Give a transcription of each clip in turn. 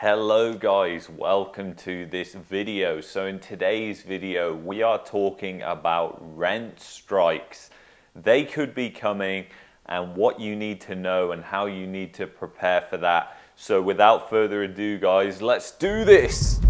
Hello guys, welcome to this video. So in today's video, we are talking about rent strikes. They could be coming and what you need to know and how you need to prepare for that. So without further ado guys, let's do this.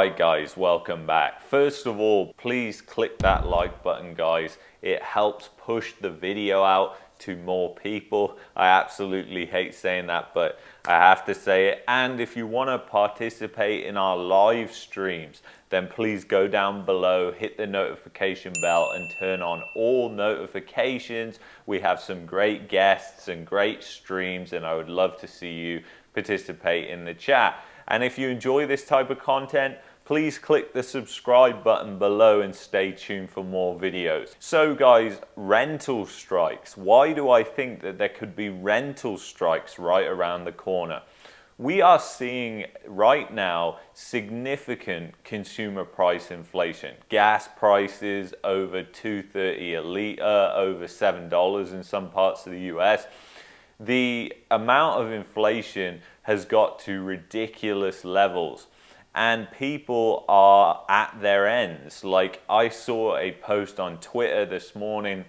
Alright guys, welcome back. First of all, please click that like button guys. It helps push the video out to more people. I absolutely hate saying that, but I have to say it. And if you want to participate in our live streams, then please go down below, hit the notification bell and turn on all notifications. We have some great guests and great streams and I would love to see you participate in the chat. And if you enjoy this type of content, please click the subscribe button below and stay tuned for more videos. So guys, rental strikes. Why do I think that there could be rental strikes right around the corner? We are seeing right now significant consumer price inflation. Gas prices over $2.30 a litre, over $7 in some parts of the US. The amount of inflation has got to ridiculous levels and people are at their ends. Like I saw a post on Twitter this morning,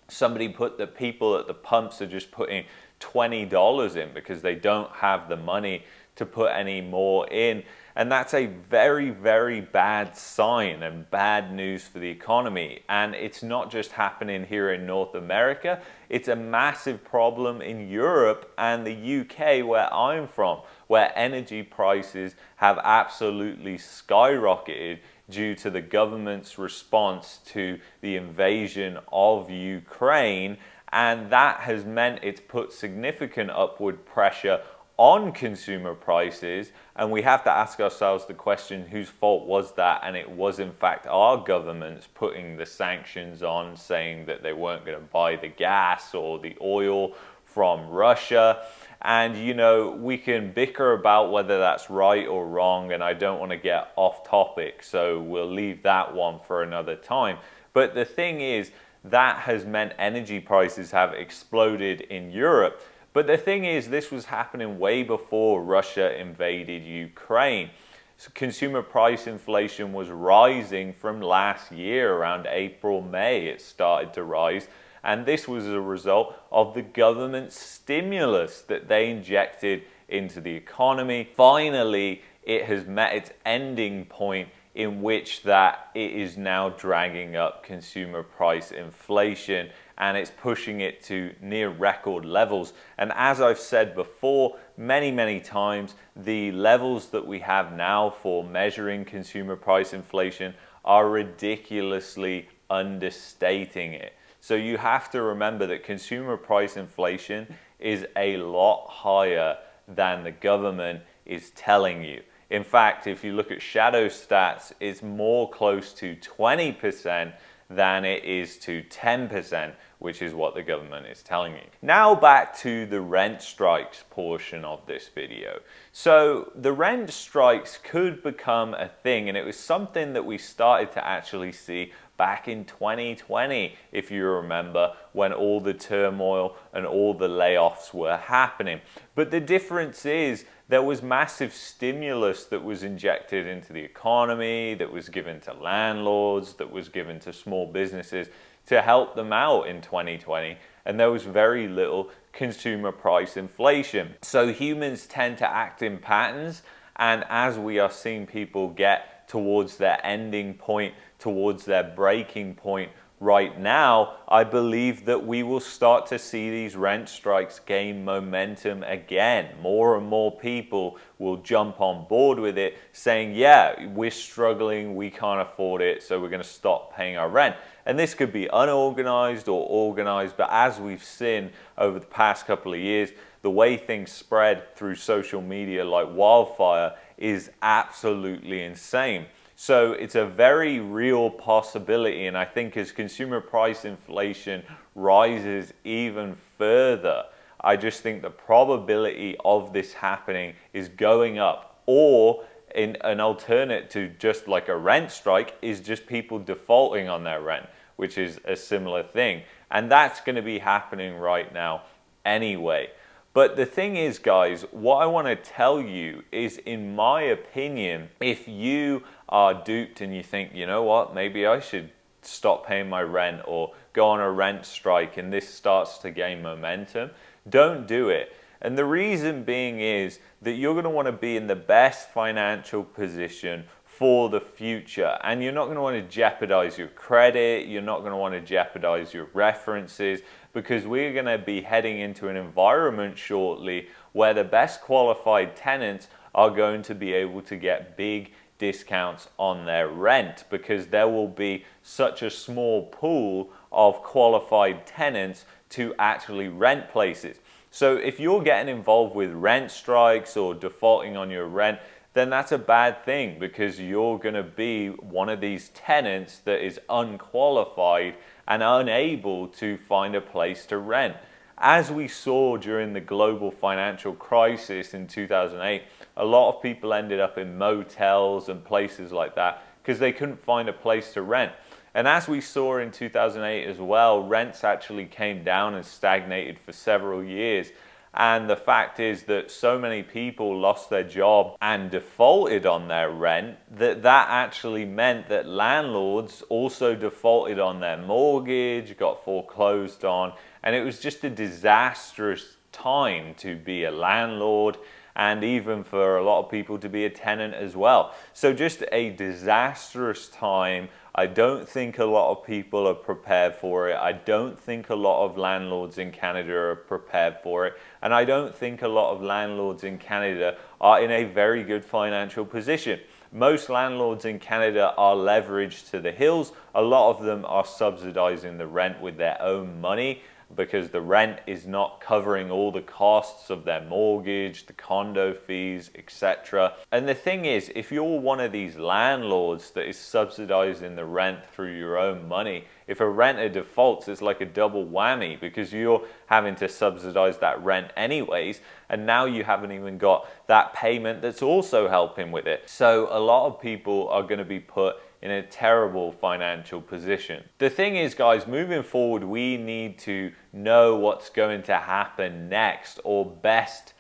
somebody put that people at the pumps are just putting $20 in because they don't have the money to put any more in. And that's a very, very bad sign and bad news for the economy. And it's not just happening here in North America, it's a massive problem in Europe and the UK where I'm from, where energy prices have absolutely skyrocketed due to the government's response to the invasion of Ukraine. And that has meant it's put significant upward pressure on consumer prices, and we have to ask ourselves the question, whose fault was that? And it was in fact our governments putting the sanctions on, saying that they weren't going to buy the gas or the oil from Russia. And you know, we can bicker about whether that's right or wrong, and I don't want to get off topic, so we'll leave that one for another time. But the thing is, that has meant energy prices have exploded in Europe. But the thing is, this was happening way before Russia invaded Ukraine. So consumer price inflation was rising from last year, around April, May, it started to rise. And this was a result of the government's stimulus that they injected into the economy. Finally, it has met its ending point in which that it is now dragging up consumer price inflation and it's pushing it to near record levels. And as I've said before, many times, the levels that we have now for measuring consumer price inflation are ridiculously understating it. So you have to remember that consumer price inflation is a lot higher than the government is telling you. In fact, if you look at shadow stats, it's more close to 20% than it is to 10%, which is what the government is telling you. Now back to the rent strikes portion of this video. So the rent strikes could become a thing, and it was something that we started to actually see back in 2020, if you remember, when all the turmoil and all the layoffs were happening. But the difference is there was massive stimulus that was injected into the economy, that was given to landlords, that was given to small businesses to help them out in 2020. And there was very little consumer price inflation. So humans tend to act in patterns. And as we are seeing people get towards their ending point, towards their breaking point right now, I believe that we will start to see these rent strikes gain momentum again. More and more people will jump on board with it, saying, yeah, we're struggling, we can't afford it, so we're going to stop paying our rent. And this could be unorganized or organized, but as we've seen over the past couple of years, the way things spread through social media like wildfire is absolutely insane. So it's a very real possibility, and I think as consumer price inflation rises even further, I just think the probability of this happening is going up, or in an alternate to just like a rent strike is just people defaulting on their rent, which is a similar thing. And that's going to be happening right now anyway. But the thing is, guys, what I want to tell you is, in my opinion, if you are duped and you think, you know what, maybe I should stop paying my rent or go on a rent strike and this starts to gain momentum, don't do it. And the reason being is that you're going to want to be in the best financial position for the future, and you're not going to want to jeopardize your credit, you're not going to want to jeopardize your references, because we're going to be heading into an environment shortly where the best qualified tenants are going to be able to get big discounts on their rent, because there will be such a small pool of qualified tenants to actually rent places. So if you're getting involved with rent strikes or defaulting on your rent, then that's a bad thing, because you're going to be one of these tenants that is unqualified and unable to find a place to rent. As we saw during the global financial crisis in 2008, a lot of people ended up in motels and places like that because they couldn't find a place to rent. And as we saw in 2008 as well, rents actually came down and stagnated for several years. And the fact is that so many people lost their job and defaulted on their rent that actually meant that landlords also defaulted on their mortgage, got foreclosed on, and it was just a disastrous time to be a landlord, and even for a lot of people to be a tenant as well. So just a disastrous time. I don't think a lot of people are prepared for it. I don't think a lot of landlords in Canada are prepared for it. And I don't think a lot of landlords in Canada are in a very good financial position. Most landlords in Canada are leveraged to the hills. A lot of them are subsidizing the rent with their own money, because the rent is not covering all the costs of their mortgage, the condo fees, etc. And the thing is, if you're one of these landlords that is subsidizing the rent through your own money, if a renter defaults, it's like a double whammy, because you're having to subsidize that rent anyways, and now you haven't even got that payment that's also helping with it. So a lot of people are going to be put in a terrible financial position. The thing is, guys, moving forward, we need to know what's going to happen next, or best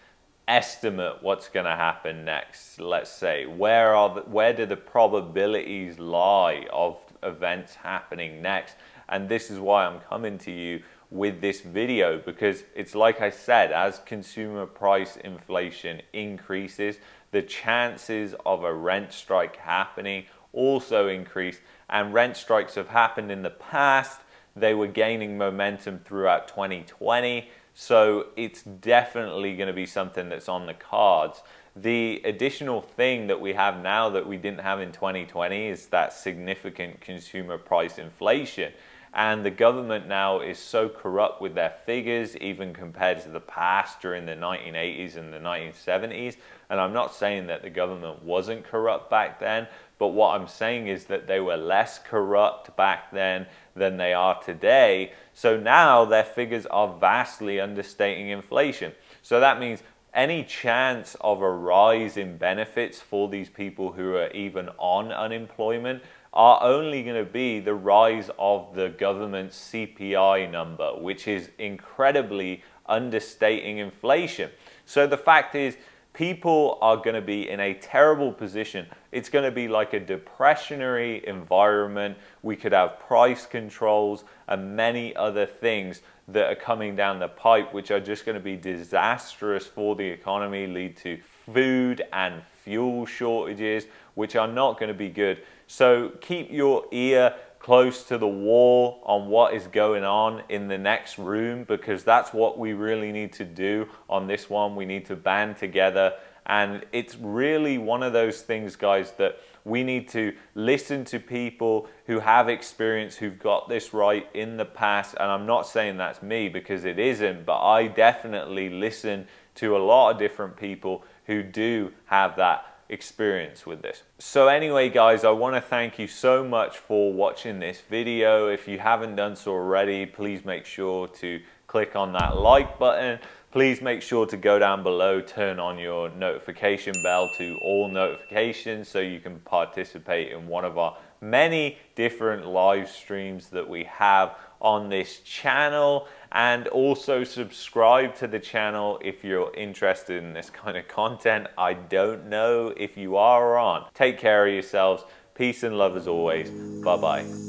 estimate what's going to happen next. Let's say, where do the probabilities lie of events happening next? And this is why I'm coming to you with this video, because it's like I said, as consumer price inflation increases, the chances of a rent strike happening also increase. And rent strikes have happened in the past. They were gaining momentum throughout 2020, so it's definitely going to be something that's on the cards. The additional thing that we have now that we didn't have in 2020 is that significant consumer price inflation. And the government now is so corrupt with their figures, even compared to the past during the 1980s and the 1970s. And I'm not saying that the government wasn't corrupt back then, but what I'm saying is that they were less corrupt back then than they are today. So now their figures are vastly understating inflation. So that means any chance of a rise in benefits for these people who are even on unemployment are only going to be the rise of the government's CPI number, which is incredibly understating inflation. So the fact is, people are going to be in a terrible position. It's going to be like a depressionary environment. We could have price controls and many other things that are coming down the pipe, which are just going to be disastrous for the economy, lead to food and fuel shortages, which are not going to be good. So keep your ear close to the wall on what is going on in the next room, because that's what we really need to do on this one. We need to band together, and it's really one of those things, guys, that we need to listen to people who have experience, who've got this right in the past. And I'm not saying that's me, because it isn't, but I definitely listen to a lot of different people who do have that experience with this. So anyway, guys, I want to thank you so much for watching this video. If you haven't done so already, please make sure to click on that like button. Please make sure to go down below, turn on your notification bell to all notifications so you can participate in one of our many different live streams that we have on this channel, and also subscribe to the channel if you're interested in this kind of content. I don't know if you are or aren't. Take care of yourselves. Peace and love as always. Bye bye.